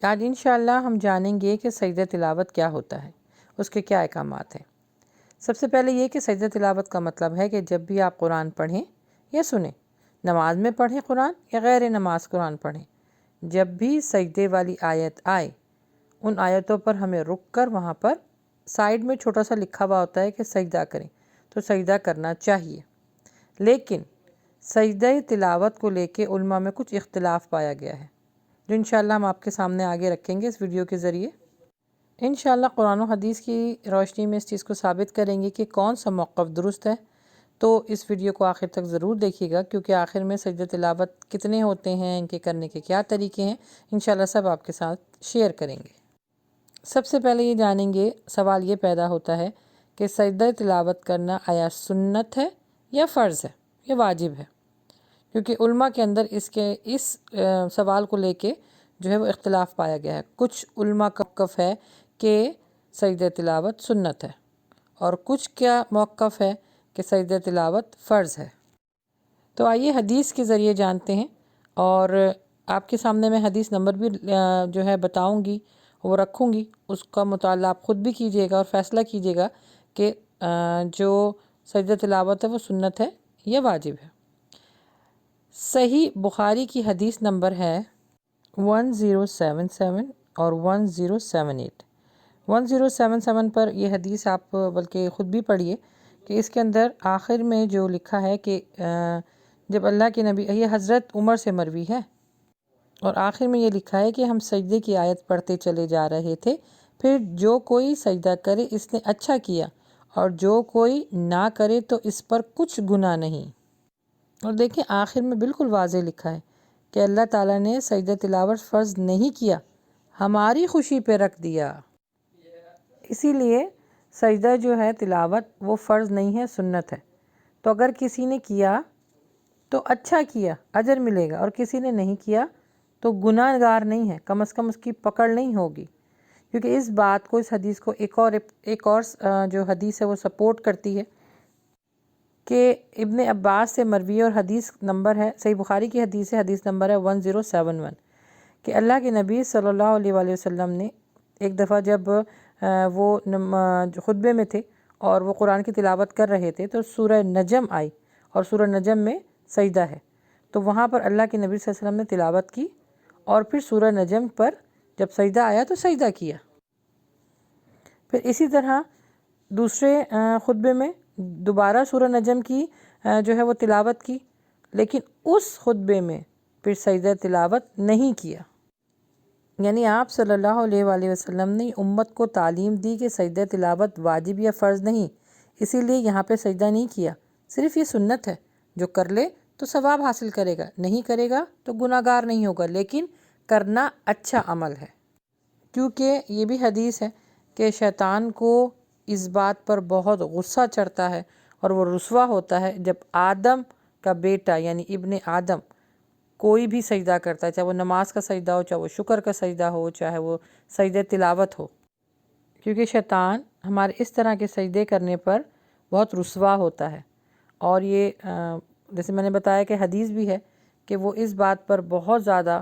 آج انشاءاللہ ہم جانیں گے کہ سجدہ تلاوت کیا ہوتا ہے، اس کے کیا احکامات ہیں۔ سب سے پہلے یہ کہ سجدہ تلاوت کا مطلب ہے کہ جب بھی آپ قرآن پڑھیں یا سنیں، نماز میں پڑھیں قرآن یا غیر نماز قرآن پڑھیں، جب بھی سجدے والی آیت آئے ان آیتوں پر ہمیں رک کر وہاں پر سائیڈ میں چھوٹا سا لکھا ہوا ہوتا ہے کہ سجدہ کریں، تو سجدہ کرنا چاہیے۔ لیکن سجدہ تلاوت کو لے کے علماء میں کچھ اختلاف پایا گیا ہے، جو انشاءاللہ ہم آپ کے سامنے آگے رکھیں گے اس ویڈیو کے ذریعے۔ انشاءاللہ قرآن و حدیث کی روشنی میں اس چیز کو ثابت کریں گے کہ کون سا موقف درست ہے، تو اس ویڈیو کو آخر تک ضرور دیکھیے گا، کیونکہ آخر میں سجدہ تلاوت کتنے ہوتے ہیں، ان کے کرنے کے کیا طریقے ہیں، انشاءاللہ سب آپ کے ساتھ شیئر کریں گے۔ سب سے پہلے یہ جانیں گے، سوال یہ پیدا ہوتا ہے کہ سجدہ تلاوت کرنا آیا سنت ہے یا فرض ہے یا واجب ہے، کیونکہ علماء کے اندر اس سوال کو لے کے جو ہے وہ اختلاف پایا گیا ہے۔ کچھ علماء کا موقف ہے کہ سجدہ تلاوت سنت ہے، اور کچھ کیا موقف ہے کہ سجدہ تلاوت فرض ہے۔ تو آئیے حدیث کے ذریعے جانتے ہیں، اور آپ کے سامنے میں حدیث نمبر بھی جو ہے بتاؤں گی، وہ رکھوں گی، اس کا مطالعہ آپ خود بھی کیجیے گا اور فیصلہ کیجیے گا کہ جو سجدہ تلاوت ہے وہ سنت ہے یا واجب ہے۔ صحیح بخاری کی حدیث نمبر ہے 1077 اور 1078۔ 1077 پر یہ حدیث آپ بلکہ خود بھی پڑھیے کہ اس کے اندر آخر میں جو لکھا ہے کہ جب اللہ کے نبی، یہ حضرت عمر سے مروی ہے، اور آخر میں یہ لکھا ہے کہ ہم سجدے کی آیت پڑھتے چلے جا رہے تھے، پھر جو کوئی سجدہ کرے اس نے اچھا کیا، اور جو کوئی نہ کرے تو اس پر کچھ گناہ نہیں۔ اور دیکھیں آخر میں بالکل واضح لکھا ہے کہ اللہ تعالیٰ نے سجدہ تلاوت فرض نہیں کیا، ہماری خوشی پہ رکھ دیا۔ اسی لیے سجدہ جو ہے تلاوت وہ فرض نہیں ہے، سنت ہے۔ تو اگر کسی نے کیا تو اچھا کیا، اجر ملے گا، اور کسی نے نہیں کیا تو گناہ گار نہیں ہے، کم از کم اس کی پکڑ نہیں ہوگی۔ کیونکہ اس بات کو، اس حدیث کو ایک اور جو حدیث ہے وہ سپورٹ کرتی ہے کہ ابن عباس سے مروی، اور حدیث نمبر ہے، صحیح بخاری کی حدیث ہے، حدیث نمبر ہے 1071، کہ اللہ کے نبی صلی اللہ علیہ وآلہ وسلم نے ایک دفعہ جب وہ خطبے میں تھے اور وہ قرآن کی تلاوت کر رہے تھے، تو سورہ نجم آئی، اور سورہ نجم میں سجدہ ہے، تو وہاں پر اللہ کے نبی صلی اللہ علیہ وسلم نے تلاوت کی، اور پھر سورہ نجم پر جب سجدہ آیا تو سجدہ کیا۔ پھر اسی طرح دوسرے خطبے میں دوبارہ سورہ نجم کی جو ہے وہ تلاوت کی، لیکن اس خطبے میں پھر سجدہ تلاوت نہیں کیا۔ یعنی آپ صلی اللہ علیہ وآلہ وسلم نے امت کو تعلیم دی کہ سجدہ تلاوت واجب یا فرض نہیں، اسی لیے یہاں پہ سجدہ نہیں کیا، صرف یہ سنت ہے، جو کر لے تو ثواب حاصل کرے گا، نہیں کرے گا تو گناہ گار نہیں ہوگا، لیکن کرنا اچھا عمل ہے۔ کیونکہ یہ بھی حدیث ہے کہ شیطان کو اس بات پر بہت غصہ چڑھتا ہے اور وہ رسوا ہوتا ہے جب آدم کا بیٹا یعنی ابن آدم کوئی بھی سجدہ کرتا ہے، چاہے وہ نماز کا سجدہ ہو، چاہے وہ شکر کا سجدہ ہو، چاہے وہ سجدہ تلاوت ہو، کیونکہ شیطان ہمارے اس طرح کے سجدے کرنے پر بہت رسوا ہوتا ہے۔ اور یہ جیسے میں نے بتایا کہ حدیث بھی ہے کہ وہ اس بات پر بہت زیادہ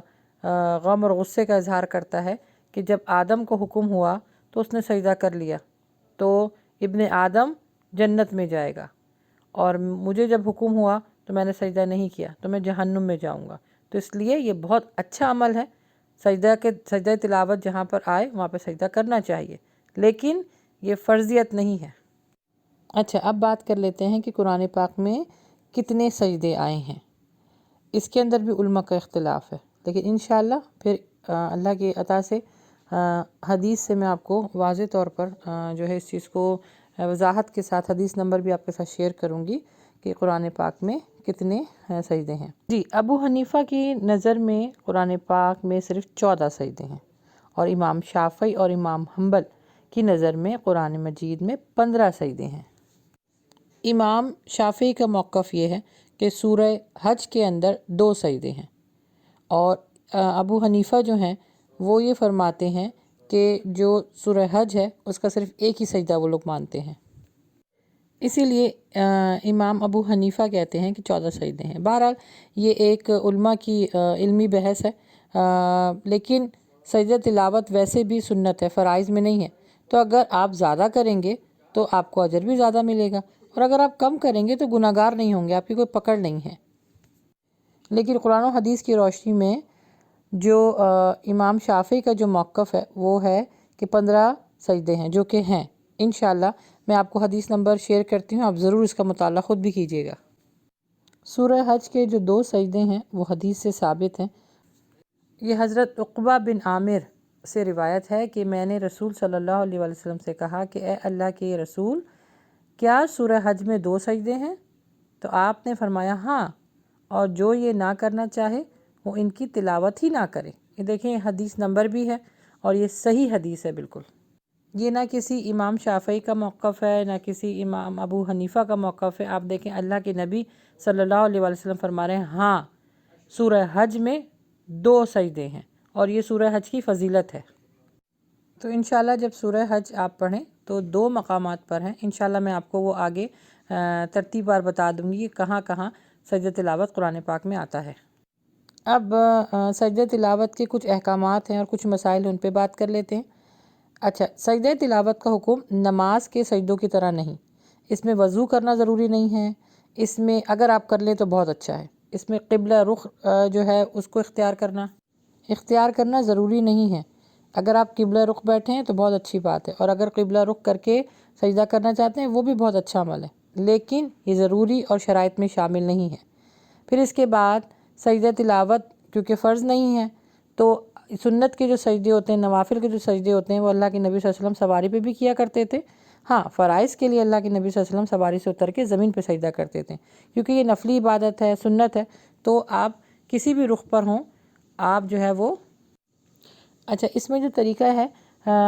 غم اور غصے کا اظہار کرتا ہے کہ جب آدم کو حکم ہوا تو اس نے سجدہ کر لیا، تو ابن آدم جنت میں جائے گا، اور مجھے جب حکم ہوا تو میں نے سجدہ نہیں کیا تو میں جہنم میں جاؤں گا۔ تو اس لیے یہ بہت اچھا عمل ہے، سجدہ تلاوت جہاں پر آئے وہاں پہ سجدہ کرنا چاہیے، لیکن یہ فرضیت نہیں ہے۔ اچھا، اب بات کر لیتے ہیں کہ قرآن پاک میں کتنے سجدے آئے ہیں۔ اس کے اندر بھی علماء کا اختلاف ہے، لیکن انشاءاللہ پھر اللہ کی عطا سے حدیث سے میں آپ کو واضح طور پر جو ہے اس چیز کو وضاحت کے ساتھ حدیث نمبر بھی آپ کے ساتھ شیئر کروں گی کہ قرآن پاک میں کتنے سجدے ہیں۔ جی، ابو حنیفہ کی نظر میں قرآن پاک میں صرف 14 سجدے ہیں، اور امام شافعی اور امام حنبل کی نظر میں قرآن مجید میں 15 سجدے ہیں۔ امام شافعی کا موقف یہ ہے کہ سورہ حج کے اندر 2 سجدے ہیں، اور ابو حنیفہ جو ہیں وہ یہ فرماتے ہیں کہ جو سورہ حج ہے اس کا صرف ایک ہی سجدہ وہ لوگ مانتے ہیں، اسی لیے امام ابو حنیفہ کہتے ہیں کہ 14 سجدے ہیں۔ بہرحال یہ ایک علماء کی علمی بحث ہے، لیکن سجدہ تلاوت ویسے بھی سنت ہے، فرائض میں نہیں ہے، تو اگر آپ زیادہ کریں گے تو آپ کو اجر بھی زیادہ ملے گا، اور اگر آپ کم کریں گے تو گناہ گار نہیں ہوں گے، آپ کی کوئی پکڑ نہیں ہے۔ لیکن قرآن و حدیث کی روشنی میں جو امام شافعی کا جو موقف ہے وہ ہے کہ 15 سجدے ہیں، جو کہ ہیں انشاءاللہ میں آپ کو حدیث نمبر شیئر کرتی ہوں، آپ ضرور اس کا مطالعہ خود بھی کیجیے گا۔ سورہ حج کے جو 2 سجدے ہیں وہ حدیث سے ثابت ہیں۔ یہ حضرت عقبہ بن عامر سے روایت ہے کہ میں نے رسول صلی اللہ علیہ وسلم سے کہا کہ اے اللہ کے رسول، کیا سورہ حج میں 2 سجدے ہیں؟ تو آپ نے فرمایا ہاں، اور جو یہ نہ کرنا چاہے وہ ان کی تلاوت ہی نہ کرے۔ یہ دیکھیں حدیث نمبر بھی ہے اور یہ صحیح حدیث ہے بالکل۔ یہ نہ کسی امام شافعی کا موقف ہے، نہ کسی امام ابو حنیفہ کا موقف ہے۔ آپ دیکھیں اللہ کے نبی صلی اللہ علیہ وسلم فرما رہے ہیں ہاں، سورہ حج میں 2 سجدے ہیں، اور یہ سورہ حج کی فضیلت ہے۔ تو انشاءاللہ جب سورہ حج آپ پڑھیں تو 2 مقامات پر ہیں، انشاءاللہ میں آپ کو وہ آگے ترتیب بار بتا دوں گی کہ کہاں کہاں سجدہ تلاوت قرآن پاک میں آتا ہے۔ اب سجدہ تلاوت کے کچھ احکامات ہیں اور کچھ مسائل، ان پہ بات کر لیتے ہیں۔ اچھا، سجدہ تلاوت کا حکم نماز کے سجدوں کی طرح نہیں، اس میں وضو کرنا ضروری نہیں ہے، اس میں اگر آپ کر لیں تو بہت اچھا ہے۔ اس میں قبلہ رخ جو ہے اس کو اختیار کرنا ضروری نہیں ہے۔ اگر آپ قبلہ رخ بیٹھے ہیں تو بہت اچھی بات ہے، اور اگر قبلہ رخ کر کے سجدہ کرنا چاہتے ہیں وہ بھی بہت اچھا عمل ہے، لیکن یہ ضروری اور شرائط میں شامل نہیں ہے۔ پھر اس کے بعد سجدہ تلاوت کیونکہ فرض نہیں ہے، تو سنت کے جو سجدے ہوتے ہیں، نوافل کے جو سجدے ہوتے ہیں، وہ اللہ کے نبی صلی اللہ علیہ وسلم سواری پہ بھی کیا کرتے تھے۔ ہاں، فرائض کے لیے اللہ کے نبی صلی اللہ علیہ وسلم سواری سے اتر کے زمین پہ سجدہ کرتے تھے، کیونکہ یہ نفلی عبادت ہے، سنت ہے، تو آپ کسی بھی رخ پر ہوں، آپ جو ہے وہ اچھا اس میں جو طریقہ ہے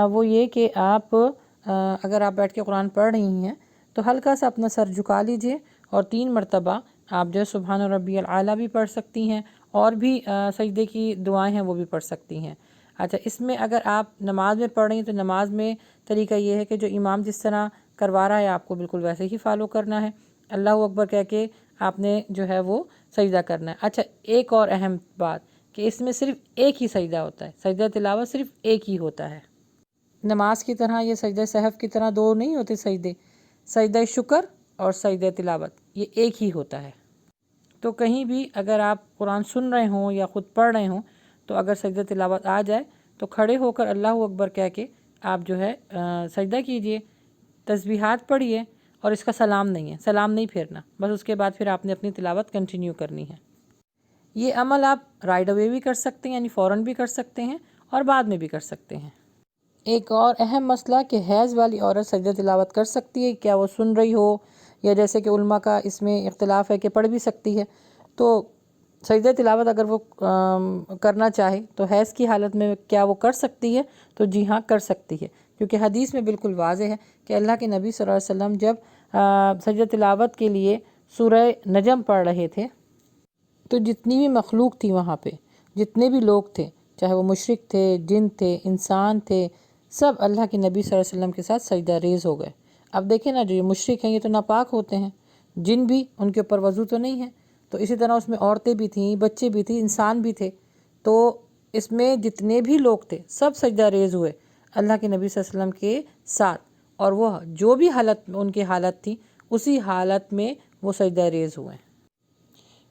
وہ یہ کہ آپ اگر آپ بیٹھ کے قرآن پڑھ رہی ہیں تو ہلکا سا اپنا سر جھکا لیجئے، اور 3 مرتبہ آپ جو سبحان ربی الاعلیٰ بھی پڑھ سکتی ہیں، اور بھی سجدے کی دعائیں ہیں وہ بھی پڑھ سکتی ہیں۔ اچھا، اس میں اگر آپ نماز میں پڑھ رہی ہیں تو نماز میں طریقہ یہ ہے کہ جو امام جس طرح کروا رہا ہے آپ کو بالکل ویسے ہی فالو کرنا ہے، اللہ اکبر کہہ کے آپ نے جو ہے وہ سجدہ کرنا ہے۔ اچھا، ایک اور اہم بات کہ اس میں صرف ایک ہی سجدہ ہوتا ہے، سجدہ تلاوت صرف ایک ہی ہوتا ہے۔ نماز کی طرح یہ سجدہ سہو کی طرح 2 نہیں ہوتے سجدے، سجدہ شکر اور سجدہ تلاوت یہ ایک ہی ہوتا ہے۔ تو کہیں بھی اگر آپ قرآن سن رہے ہوں یا خود پڑھ رہے ہوں تو اگر سجدہ تلاوت آ جائے تو کھڑے ہو کر اللہ اکبر کہہ کے آپ جو ہے سجدہ کیجئے، تسبیحات پڑھیے، اور اس کا سلام نہیں ہے، سلام نہیں پھیرنا، بس اس کے بعد پھر آپ نے اپنی تلاوت کنٹینیو کرنی ہے۔ یہ عمل آپ رائٹ اوے بھی کر سکتے ہیں، یعنی فوراً بھی کر سکتے ہیں اور بعد میں بھی کر سکتے ہیں۔ ایک اور اہم مسئلہ کہ حیض والی عورت سجدہ تلاوت کر سکتی ہے، کیا وہ سن رہی ہو، یا جیسے کہ علماء کا اس میں اختلاف ہے کہ پڑھ بھی سکتی ہے، تو سجدہ تلاوت اگر وہ کرنا چاہے تو حیض کی حالت میں کیا وہ کر سکتی ہے؟ تو جی ہاں، کر سکتی ہے، کیونکہ حدیث میں بالکل واضح ہے کہ اللہ کے نبی صلی اللہ علیہ وسلم جب سجدہ تلاوت کے لیے سورہ نجم پڑھ رہے تھے تو جتنی بھی مخلوق تھی وہاں پہ، جتنے بھی لوگ تھے، چاہے وہ مشرک تھے، جن تھے، انسان تھے، سب اللہ کے نبی صلی اللہ علیہ وسلم کے ساتھ سجدہ ریز ہو گئے۔ اب دیکھیں نا، جو یہ مشرک ہیں یہ تو ناپاک ہوتے ہیں، جن بھی، ان کے اوپر وضو تو نہیں ہے، تو اسی طرح اس میں عورتیں بھی تھیں، بچے بھی تھے، انسان بھی تھے، تو اس میں جتنے بھی لوگ تھے سب سجدہ ریز ہوئے اللہ کے نبی صلی اللہ علیہ وسلم کے ساتھ، اور وہ جو بھی حالت ان کی حالت تھی اسی حالت میں وہ سجدہ ریز ہوئے۔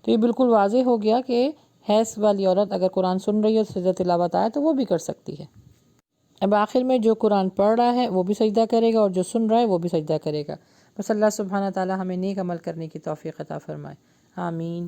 تو یہ بالکل واضح ہو گیا کہ حیض والی عورت اگر قرآن سن رہی ہے، سجدہ تلاوت آئے تو وہ بھی کر سکتی ہے۔ اب آخر میں جو قرآن پڑھ رہا ہے وہ بھی سجدہ کرے گا، اور جو سن رہا ہے وہ بھی سجدہ کرے گا۔ بس اللہ سبحانہ تعالی ہمیں نیک عمل کرنے کی توفیق عطا فرمائے، آمین۔